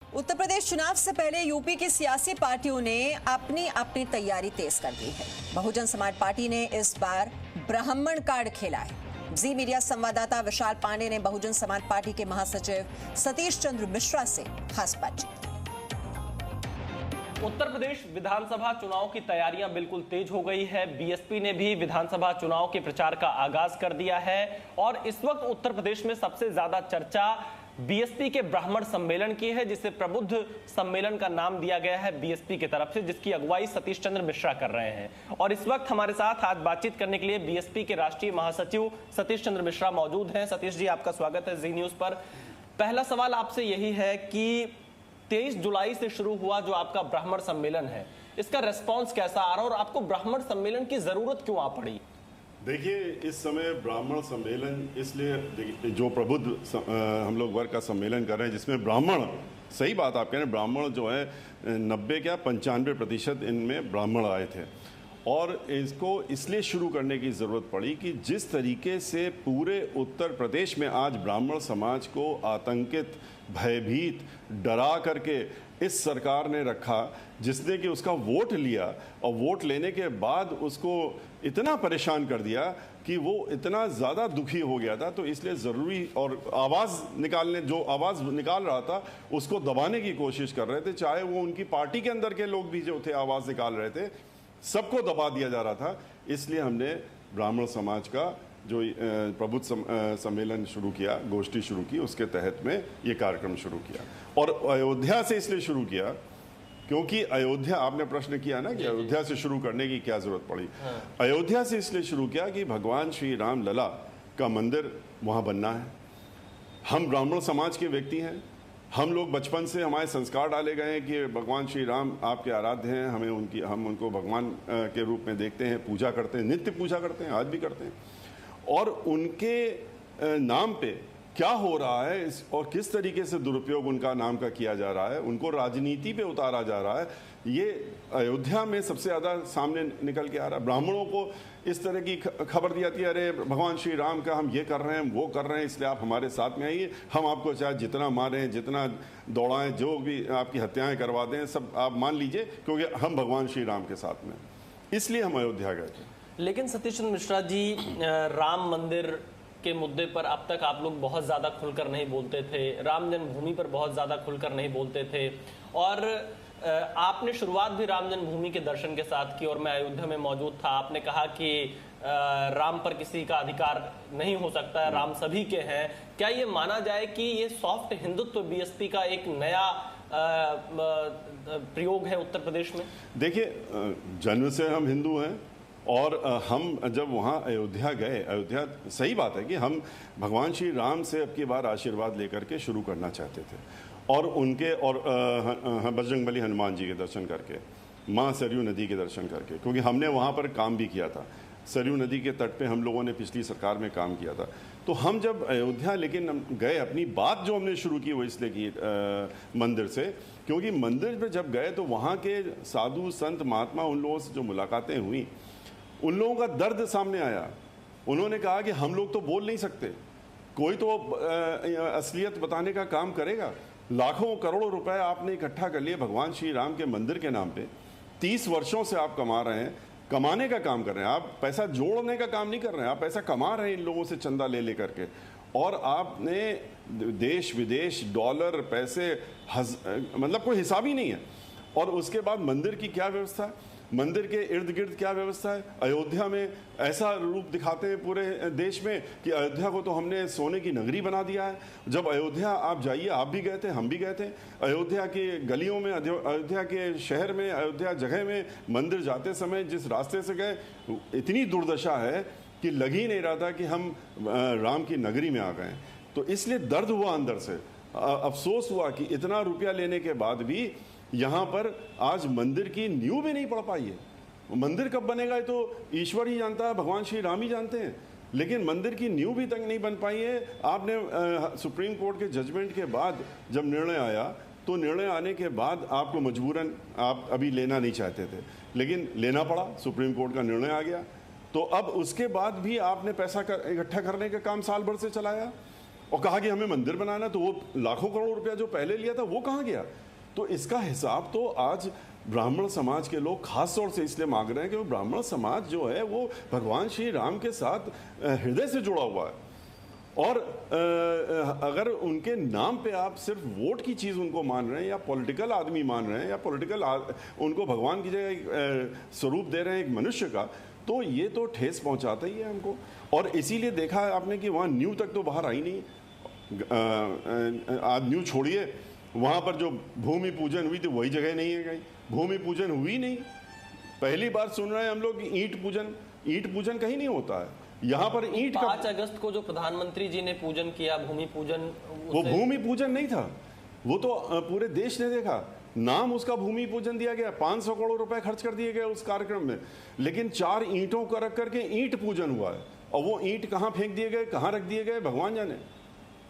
उत्तर प्रदेश चुनाव से पहले यूपी की सियासी पार्टियों ने अपनी अपनी तैयारी तेज कर दी है। बहुजन समाज पार्टी ने इस बार ब्राह्मण कार्ड खेला है। जी मीडिया संवाददाता विशाल पांडे ने बहुजन समाज पार्टी के महासचिव सतीश चंद्र मिश्रा से खास बातचीत। उत्तर प्रदेश विधानसभा चुनाव की तैयारियां बिल्कुल तेज हो गई है। बीएसपी ने भी विधानसभा चुनाव के प्रचार का आगाज कर दिया है और इस वक्त उत्तर प्रदेश में सबसे ज्यादा चर्चा बीएसपी के ब्राह्मण सम्मेलन की है, जिसे प्रबुद्ध सम्मेलन का नाम दिया गया है बीएसपी की तरफ से, जिसकी अगुवाई सतीश चंद्र मिश्रा कर रहे हैं। और इस वक्त हमारे साथ आज बातचीत करने के लिए बीएसपी के राष्ट्रीय महासचिव सतीश चंद्र मिश्रा मौजूद हैं। सतीश जी, आपका स्वागत है जी न्यूज पर। पहला सवाल आपसे यही है कि 23 जुलाई से शुरू हुआ जो आपका ब्राह्मण सम्मेलन है, इसका रेस्पॉन्स कैसा आ रहा है और आपको ब्राह्मण सम्मेलन की जरूरत क्यों आ पड़ी? देखिए, इस समय ब्राह्मण सम्मेलन इसलिए जो प्रबुद्ध हम लोग वर्ग का सम्मेलन कर रहे हैं, जिसमें ब्राह्मण, सही बात आप कह रहे हैं, ब्राह्मण जो है 90 क्या 95% इनमें ब्राह्मण आए थे। और इसको इसलिए शुरू करने की ज़रूरत पड़ी कि जिस तरीके से पूरे उत्तर प्रदेश में आज ब्राह्मण समाज को आतंकित, भयभीत, डरा करके इस सरकार ने रखा, जिसने कि उसका वोट लिया और वोट लेने के बाद उसको इतना परेशान कर दिया कि वो इतना ज़्यादा दुखी हो गया था। तो इसलिए ज़रूरी, और आवाज़ निकालने, जो आवाज़ निकाल रहा था उसको दबाने की कोशिश कर रहे थे, चाहे वो उनकी पार्टी के अंदर के लोग भी जो थे आवाज़ निकाल रहे थे, सबको दबा दिया जा रहा था। इसलिए हमने ब्राह्मण समाज का जो प्रबुद्ध सम्मेलन शुरू किया, गोष्ठी शुरू की, उसके तहत में ये कार्यक्रम शुरू किया। और अयोध्या से इसलिए शुरू किया क्योंकि अयोध्या, आपने प्रश्न किया ना कि अयोध्या से शुरू करने की क्या जरूरत पड़ी। अयोध्या से इसलिए शुरू किया कि भगवान श्री राम लला का मंदिर वहाँ बनना है। हम ब्राह्मण समाज के व्यक्ति हैं, हम लोग बचपन से हमारे संस्कार डाले गए हैं कि भगवान श्री राम आपके आराध्य हैं, हम उनको भगवान के रूप में देखते हैं, पूजा करते हैं, नित्य पूजा करते हैं, आज भी करते हैं। और उनके नाम पे क्या हो रहा है और किस तरीके से दुरुपयोग उनका नाम का किया जा रहा है, उनको राजनीति पे उतारा जा रहा है, ये अयोध्या में सबसे ज़्यादा सामने निकल के आ रहा है। ब्राह्मणों को इस तरह की खबर दी जाती है, अरे भगवान श्री राम का हम ये कर रहे हैं, वो कर रहे हैं, इसलिए आप हमारे साथ में आइए, हम आपको चाहे जितना मारें, जितना दौड़ाएं, जो भी आपकी हत्याएं करवा दें, सब आप मान लीजिए, क्योंकि हम भगवान श्री राम के साथ में, इसलिए हम अयोध्या गए थे। लेकिन सतीश चंद्र मिश्रा जी, राम मंदिर के मुद्दे पर अब तक आप लोग बहुत ज़्यादा खुलकर नहीं बोलते थे, राम जन्मभूमि पर बहुत ज़्यादा खुलकर नहीं बोलते थे, और आपने शुरुआत भी राम जन्मभूमि के दर्शन के साथ की और मैं अयोध्या में मौजूद था। आपने कहा कि राम पर किसी का अधिकार नहीं हो सकता है, राम सभी के हैं। क्या ये माना जाए कि ये सॉफ्ट हिंदुत्व बीएसपी का एक नया प्रयोग है उत्तर प्रदेश में? देखिए, जन्म से हम हिंदू हैं और हम जब वहाँ अयोध्या गए, अयोध्या, सही बात है कि हम भगवान श्री राम से अब की बार आशीर्वाद लेकर के शुरू करना चाहते थे, और उनके और बजरंगबली हनुमान जी के दर्शन करके, माँ सरयू नदी के दर्शन करके, क्योंकि हमने वहाँ पर काम भी किया था। सरयू नदी के तट पे हम लोगों ने पिछली सरकार में काम किया था। तो हम जब अयोध्या लेकिन हम गए, अपनी बात जो हमने शुरू की वो इसलिए की मंदिर से, क्योंकि मंदिर पे जब गए तो वहाँ के साधु संत महात्मा, उन लोगों से जो मुलाकातें हुई, उन लोगों का दर्द सामने आया। उन्होंने कहा कि हम लोग तो बोल नहीं सकते, कोई तो असलियत बताने का काम करेगा। लाखों करोड़ों रुपए आपने इकट्ठा कर लिए भगवान श्री राम के मंदिर के नाम पे, 30 वर्षों से आप कमा रहे हैं, कमाने का काम कर रहे हैं, आप पैसा जोड़ने का काम नहीं कर रहे हैं, आप पैसा कमा रहे हैं इन लोगों से चंदा ले लेकर के, और आपने देश विदेश डॉलर पैसे मतलब कोई हिसाब ही नहीं है। और उसके बाद मंदिर की क्या व्यवस्था है, मंदिर के इर्द गिर्द क्या व्यवस्था है। अयोध्या में ऐसा रूप दिखाते हैं पूरे देश में कि अयोध्या को तो हमने सोने की नगरी बना दिया है। जब अयोध्या आप जाइए, आप भी गए थे, हम भी गए थे, अयोध्या के गलियों में, अयोध्या के शहर में, अयोध्या जगह में मंदिर जाते समय जिस रास्ते से गए, इतनी दुर्दशा है कि लग ही नहीं रहा था कि हम राम की नगरी में आ गए। तो इसलिए दर्द हुआ अंदर से, अफसोस हुआ कि इतना रुपया लेने के बाद भी यहाँ पर आज मंदिर की नींव भी नहीं पड़ पाई है। मंदिर कब बनेगा ये तो ईश्वर ही जानता है, भगवान श्री राम ही जानते हैं, लेकिन मंदिर की नींव भी तक नहीं बन पाई है। आपने सुप्रीम कोर्ट के जजमेंट के बाद जब निर्णय आया, तो निर्णय आने के बाद आपको मजबूरन आप अभी लेना नहीं चाहते थे, लेकिन लेना पड़ा, सुप्रीम कोर्ट का निर्णय आ गया। तो अब उसके बाद भी आपने पैसा इकट्ठा करने का काम साल भर से चलाया, और कहा कि हमें मंदिर बनाना, तो वो लाखों करोड़ रुपया जो पहले लिया था वो कहाँ गया? तो इसका हिसाब तो आज ब्राह्मण समाज के लोग खास तौर से इसलिए मांग रहे हैं कि वो ब्राह्मण समाज जो है वो भगवान श्री राम के साथ हृदय से जुड़ा हुआ है। और अगर उनके नाम पे आप सिर्फ वोट की चीज़ उनको मान रहे हैं, या पॉलिटिकल आदमी मान रहे हैं, या पॉलिटिकल उनको भगवान की जगह स्वरूप दे रहे हैं एक मनुष्य का, तो ये तो ठेस पहुंचाता ही है हमको। और इसीलिए देखा है आपने कि वहाँ न्यू तक तो बाहर आई नहीं। आज न्यू छोड़िए, वहाँ पर जो भूमि पूजन हुई थी वही जगह नहीं है कहीं, भूमि पूजन हुई नहीं। पहली बार सुन रहे हैं हम लोग ईंट पूजन कहीं नहीं होता है। यहाँ पर ईंट का 5 अगस्त को जो प्रधानमंत्री जी ने पूजन किया, भूमि पूजन, वो भूमि पूजन नहीं था, वो तो पूरे देश ने देखा। नाम उसका भूमि पूजन दिया गया, 500 करोड़ रुपए खर्च कर दिए गए उस कार्यक्रम में, लेकिन 4 ईंटों का रख करके ईंट पूजन हुआ है। और वो ईंट कहाँ फेंक दिए गए, कहाँ रख दिए गए, भगवान जाने।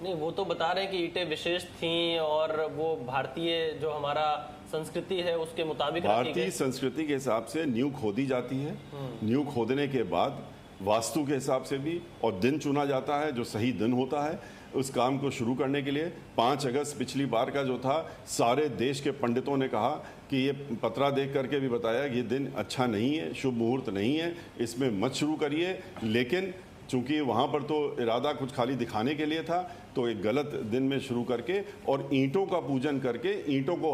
नहीं, वो तो बता रहे हैं कि ईंटें विशेष थीं और वो भारतीय जो हमारा संस्कृति है उसके मुताबिक भारतीय संस्कृति के हिसाब से न्यू खोदी जाती है। न्यू खोदने के बाद वास्तु के हिसाब से भी और दिन चुना जाता है जो सही दिन होता है उस काम को शुरू करने के लिए। 5 अगस्त पिछली बार का जो था, सारे देश के पंडितों ने कहा कि ये पत्रा देख करके भी बताया कि ये दिन अच्छा नहीं है, शुभ मुहूर्त नहीं है, इसमें मत शुरू करिए। लेकिन चूंकि वहाँ पर तो इरादा कुछ खाली दिखाने के लिए था, तो एक गलत दिन में शुरू करके और ईंटों का पूजन करके ईंटों को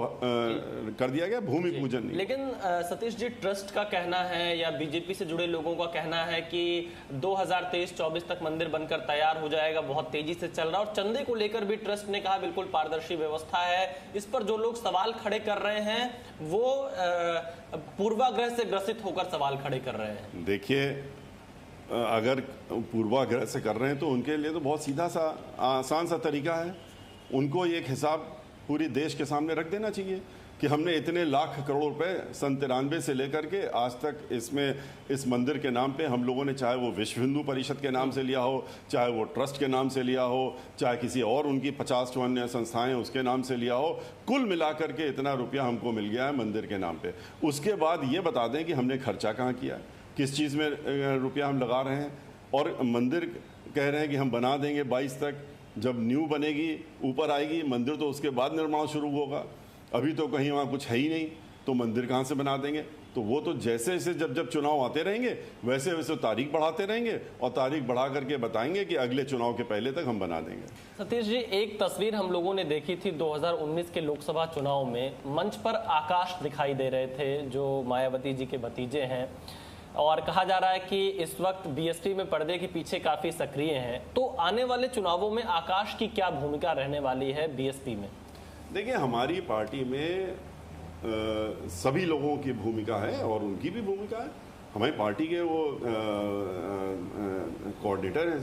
कर दिया गया, भूमि पूजन नहीं। लेकिन सतीश जी, ट्रस्ट का कहना है या बीजेपी से जुड़े लोगों का कहना है कि 2023-24 तक मंदिर बनकर तैयार हो जाएगा, बहुत तेजी से चल रहा है। और चंदे को लेकर भी ट्रस्ट ने कहा बिल्कुल पारदर्शी व्यवस्था है। इस पर जो लोग सवाल खड़े कर रहे हैं वो पूर्वाग्रह से ग्रसित होकर सवाल खड़े कर रहे हैं। देखिए, अगर पूर्वाग्रह से कर रहे हैं तो उनके लिए तो बहुत सीधा सा आसान सा तरीका है। उनको एक हिसाब पूरी देश के सामने रख देना चाहिए कि हमने इतने लाख करोड़ रुपए 93 से लेकर के आज तक इसमें इस मंदिर के नाम पे हम लोगों ने, चाहे वो विश्व हिंदू परिषद के नाम से लिया हो, चाहे वो ट्रस्ट के नाम से लिया हो, चाहे किसी और उनकी 50-54 संस्थाएं उसके नाम से लिया हो, कुल मिलाकर के इतना रुपया हमको मिल गया है मंदिर के नाम पे। उसके बाद ये बता दें कि हमने खर्चा कहाँ किया, किस चीज़ में रुपया हम लगा रहे हैं। और मंदिर कह रहे हैं कि हम बना देंगे 22 तक, जब न्यू बनेगी ऊपर आएगी मंदिर तो उसके बाद निर्माण शुरू होगा। अभी तो कहीं वहाँ कुछ है ही नहीं, तो मंदिर कहाँ से बना देंगे? तो वो तो जैसे जैसे जब चुनाव आते रहेंगे वैसे वैसे तारीख बढ़ाते रहेंगे और तारीख बढ़ा करके बताएंगे कि अगले चुनाव के पहले तक हम बना देंगे। सतीश जी, एक तस्वीर हम लोगों ने देखी थी 2019 के लोकसभा चुनाव में, मंच पर आकाश दिखाई दे रहे थे जो मायावती जी के भतीजे हैं, और कहा जा रहा है कि इस वक्त बीएसपी में पर्दे के पीछे काफी सक्रिय हैं। तो आने वाले चुनावों में आकाश की क्या भूमिका रहने वाली है बीएसपी में? देखिए, हमारी पार्टी में सभी लोगों की भूमिका है और उनकी भी भूमिका है। हमारी पार्टी के वो कोऑर्डिनेटर हैं,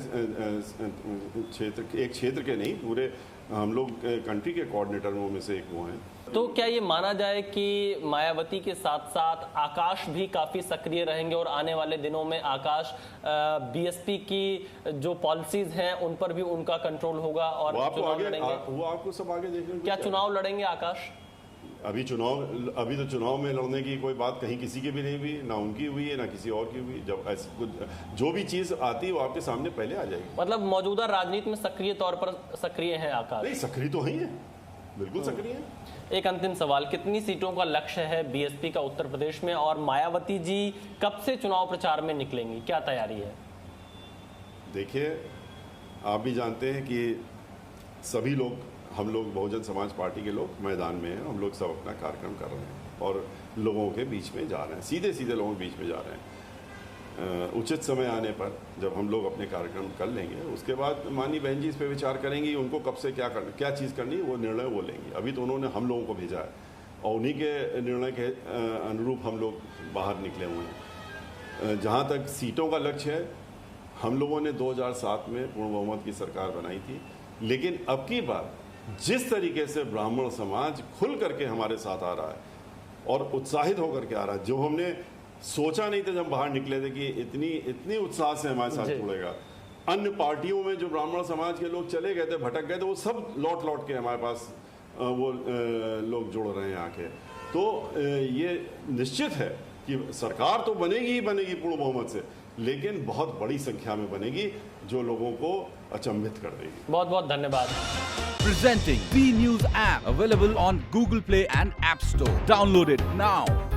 एक क्षेत्र के नहीं, पूरे हम लोग कंट्री के कोऑर्डिनेटरों में से एक वो हैं। तो क्या ये माना जाए कि मायावती के साथ साथ आकाश भी काफी सक्रिय रहेंगे और आने वाले दिनों में आकाश बीएसपी की जो पॉलिसीज हैं उन पर भी उनका कंट्रोल होगा और चुनाव लड़ेंगे? वो आपको सब आगे देखने। क्या चुनाव लड़ेंगे आकाश? अभी तो चुनाव में लड़ने की कोई बात कहीं किसी की भी नहीं हुई, ना उनकी हुई है ना किसी और की हुई। जब ऐसी कुछ जो भी चीज आती है वो आपके सामने पहले आ जाएगी। मतलब मौजूदा राजनीति में सक्रिय तौर पर सक्रिय हैं आकाश? नहीं, सक्रिय तो है, बिल्कुल सक्रिय है। एक अंतिम सवाल, कितनी सीटों का लक्ष्य है बीएसपी का उत्तर प्रदेश में, और मायावती जी कब से चुनाव प्रचार में निकलेंगी, क्या तैयारी है? देखिए, आप भी जानते हैं कि सभी लोग, हम लोग बहुजन समाज पार्टी के लोग मैदान में हैं, हम लोग सब अपना कार्यक्रम कर रहे हैं और लोगों के बीच में जा रहे हैं, सीधे सीधे लोगों के बीच में जा रहे हैं। उचित समय आने पर जब हम लोग अपने कार्यक्रम कर लेंगे, उसके बाद माननीय बहन जी इस पर विचार करेंगी, उनको कब से क्या चीज़ करनी है वो निर्णय वो लेंगी। अभी तो उन्होंने हम लोगों को भेजा है और उन्हीं के निर्णय के अनुरूप हम लोग बाहर निकले हुए हैं। जहाँ तक सीटों का लक्ष्य है, हम लोगों ने 2007 में पूर्ण बहुमत की सरकार बनाई थी, लेकिन अब की बार जिस तरीके से ब्राह्मण समाज खुल करके हमारे साथ आ रहा है और उत्साहित होकर के आ रहा है, जो हमने सोचा नहीं था जब बाहर निकले थे कि इतनी उत्साह से हमारे साथ जुड़ेगा। अन्य पार्टियों में जो ब्राह्मण समाज के लोग चले गए थे, भटक गए थे, वो सब लौट के हमारे पास वो लोग जुड़ रहे हैं आके। तो ये निश्चित है कि सरकार तो बनेगी ही बनेगी पूर्ण बहुमत से, लेकिन बहुत बड़ी संख्या में बनेगी जो लोगों को अचंभित कर देगी। बहुत बहुत धन्यवाद। Presenting B News app, available on Google Play and App Store. Download it now.